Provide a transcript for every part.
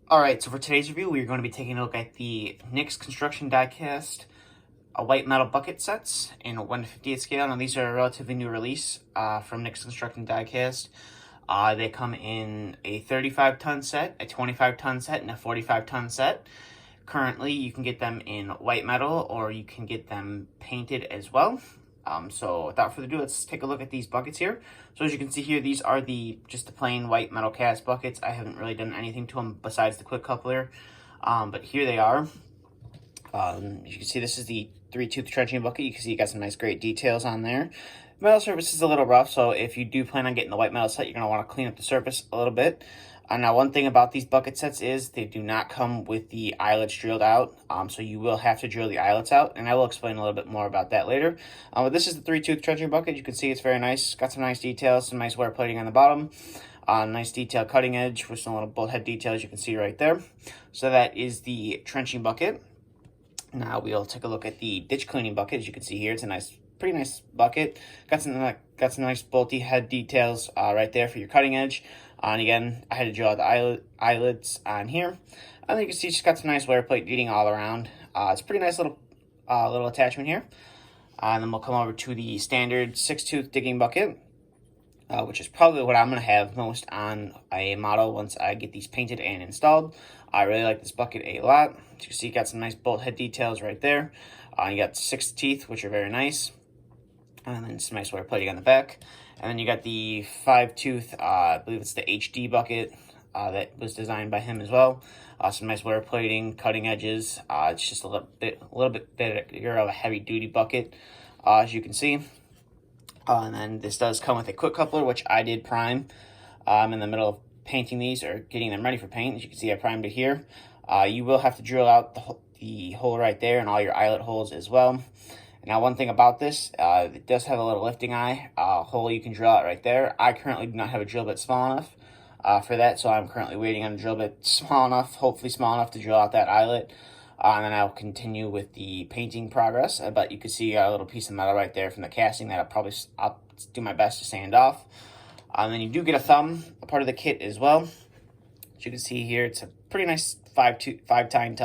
Alright, so for today's review, we're going to be taking a look at the NYX Construction Diecast white metal bucket sets in a 1/50th scale. Now, these are a relatively new release from NYX Construction Diecast. They come in a 35-ton set, a 25-ton set, and a 45-ton set. Currently, you can get them in white metal, or you can get them painted as well. So without further ado, let's take a look at these buckets here. So as you can see here, these are just the plain white metal cast buckets. I haven't really done anything to them besides the quick coupler, but here they are. As you can see, this is the 3-tooth trenching bucket. You can see you got some nice great details on there. Metal surface is a little rough, so if you do plan on getting the white metal set, you're going to want to clean up the surface a little bit. Now, one thing about these bucket sets is they do not come with the eyelets drilled out, so you will have to drill the eyelets out, and I will explain a little bit more about that later. But this is the 3-tooth trenching bucket. You can see it's very nice. Got some nice details, some nice wear plating on the bottom. Nice detailed cutting edge with some little bolt head details you can see right there. So that is the trenching bucket. Now we'll take a look at the ditch cleaning bucket. As you can see here, it's a pretty nice bucket. Got some nice bolty head details right there for your cutting edge. And again, I had to drill out the eyelets on here. And you can see it's got some nice wear plate beading all around. It's a pretty nice little attachment here. And then we'll come over to the standard 6-tooth digging bucket, which is probably what I'm going to have most on a model once I get these painted and installed. I really like this bucket a lot. As you can see, you got some nice bolt head details right there. You got 6 teeth, which are very nice. And then some nice wear plating on the back. And then you got the 5-tooth, I believe it's the HD bucket that was designed by him as well. Some nice wear plating, cutting edges. It's just a little bit bigger of a heavy-duty bucket, as you can see. And then this does come with a quick coupler, which I did prime. I'm in the middle of painting these or getting them ready for paint. As you can see, I primed it here. You will have to drill out the hole right there and all your eyelet holes as well. Now, one thing about this, it does have a little lifting eye hole you can drill out right there. I currently do not have a drill bit small enough for that, so I'm currently waiting on a drill bit small enough, hopefully small enough to drill out that eyelet. And then I'll continue with the painting progress. But you can see a little piece of metal right there from the casting that I'll do my best to sand off. And then you do get a thumb, a part of the kit as well. As you can see here, it's a pretty nice five-tine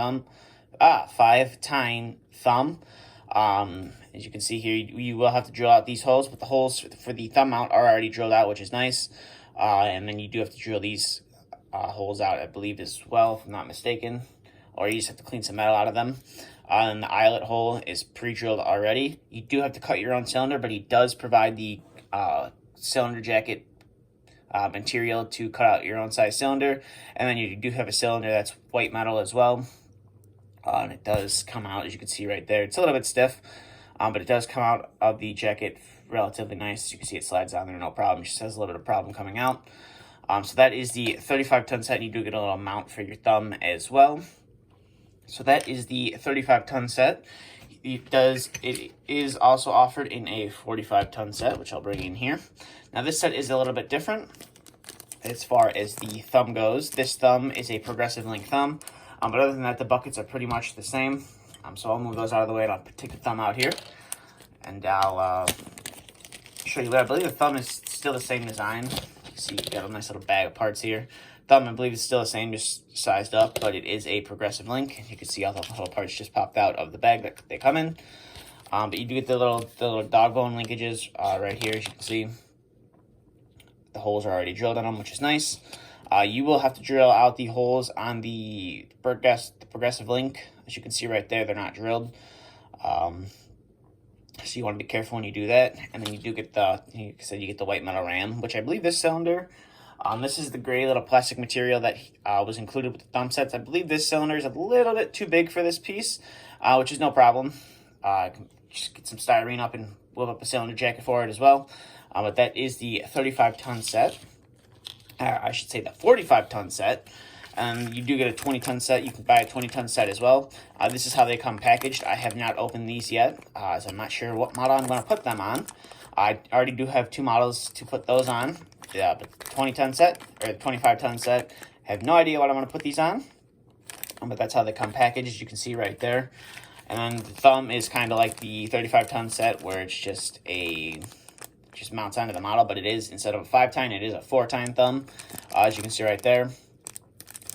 thumb. As you can see here, you will have to drill out these holes, but the holes for the thumb mount are already drilled out, which is nice. And then you do have to drill these holes out, I believe, as well, if I'm not mistaken. Or you just have to clean some metal out of them. And the eyelet hole is pre-drilled already. You do have to cut your own cylinder, but he does provide the cylinder jacket material to cut out your own size cylinder. And then you do have a cylinder that's white metal as well. And it does come out, as you can see right there. It's a little bit stiff, but it does come out of the jacket relatively nice. As you can see, it slides down there, no problem. It just has a little bit of problem coming out. So that is the 35-ton set, and you do get a little mount for your thumb as well. So that is the 35-ton set. It is also offered in a 45-ton set, which I'll bring in here. Now, this set is a little bit different as far as the thumb goes. This thumb is a progressive link thumb. But other than that, the buckets are pretty much the same. So I'll move those out of the way, and I'll take the thumb out here. And I'll show you what I believe the thumb is still the same design. You see, you've got a nice little bag of parts here. Thumb, I believe, is still the same, just sized up, but it is a progressive link. You can see all the little parts just popped out of the bag that they come in. But you do get the little dog bone linkages right here, as you can see. The holes are already drilled on them, which is nice. You will have to drill out the holes on the progressive link. As you can see right there, they're not drilled. So you want to be careful when you do that. And then you do get you get the white metal ram, which I believe this cylinder, this is the gray little plastic material that was included with the thumb sets. I believe this cylinder is a little bit too big for this piece, which is no problem. Just get some styrene up and whip up a cylinder jacket for it as well. But that is the 35-ton set. I should say the 45-ton set. You do get a 20-ton set. You can buy a 20-ton set as well. This is how they come packaged. I have not opened these yet, so I'm not sure what model I'm going to put them on. I already do have 2 models to put those on. But 20-ton set or 25-ton set. I have no idea what I'm going to put these on, but that's how they come packaged, as you can see right there. And then the thumb is kind of like the 35-ton set, where it's just mounts onto the model, but it is, instead of a 5-tine, it is a 4-tine thumb, as you can see right there.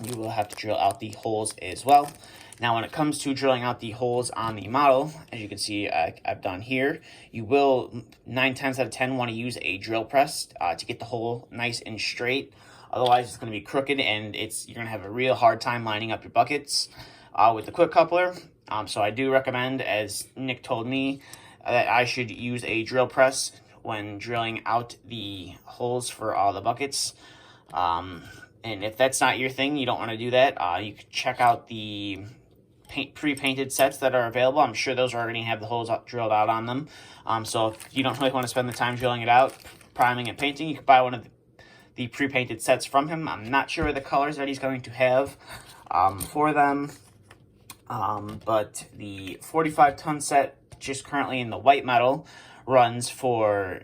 you will have to drill out the holes as well. Now, when it comes to drilling out the holes on the model, as you can see I've done here, you will 9 times out of 10 want to use a drill press to get the hole nice and straight. Otherwise, it's going to be crooked, and you're going to have a real hard time lining up your buckets with the quick coupler. So I do recommend, as Nick told me, that I should use a drill press when drilling out the holes for all the buckets. And if that's not your thing, you don't want to do that, you can check out the pre-painted sets that are available. I'm sure those are already have the holes drilled out on them. So if you don't really want to spend the time drilling it out, priming and painting, you can buy one of the pre-painted sets from him. I'm not sure the colors that he's going to have for them. But the 45-ton set, just currently in the white metal, runs for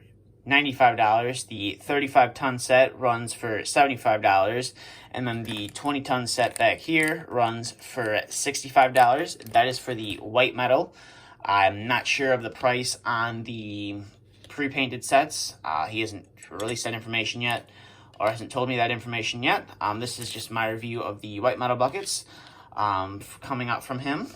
$95. The 35-ton set runs for $75. And then the 20-ton set back here runs for $65. That is for the white metal. I'm not sure of the price on the pre-painted sets. He hasn't released that information yet, or hasn't told me that information yet. This is just my review of the white metal buckets coming out from him.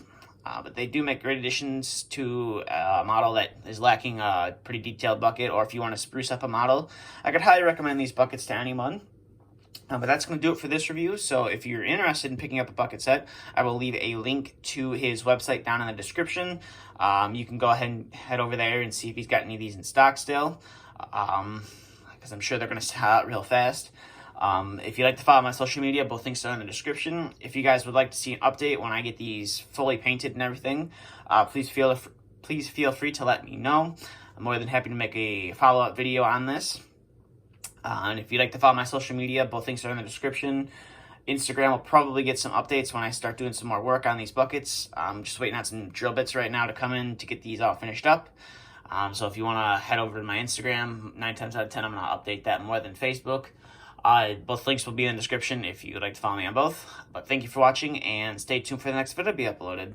But they do make great additions to a model that is lacking a pretty detailed bucket, or if you want to spruce up a model, I could highly recommend these buckets to anyone. But that's going to do it for this review. So if you're interested in picking up a bucket set, I will leave a link to his website down in the description. You can go ahead and head over there and see if he's got any of these in stock still, because I'm sure they're going to sell out real fast. If you'd like to follow my social media, both links are in the description. If you guys would like to see an update when I get these fully painted and everything, please feel free to let me know. I'm more than happy to make a follow-up video on this. And if you'd like to follow my social media, both links are in the description. Instagram will probably get some updates when I start doing some more work on these buckets. I'm just waiting on some drill bits right now to come in to get these all finished up. So if you want to head over to my Instagram, 9 times out of 10, I'm going to update that more than Facebook. Both links will be in the description if you would like to follow me on both. But thank you for watching, and stay tuned for the next video to be uploaded.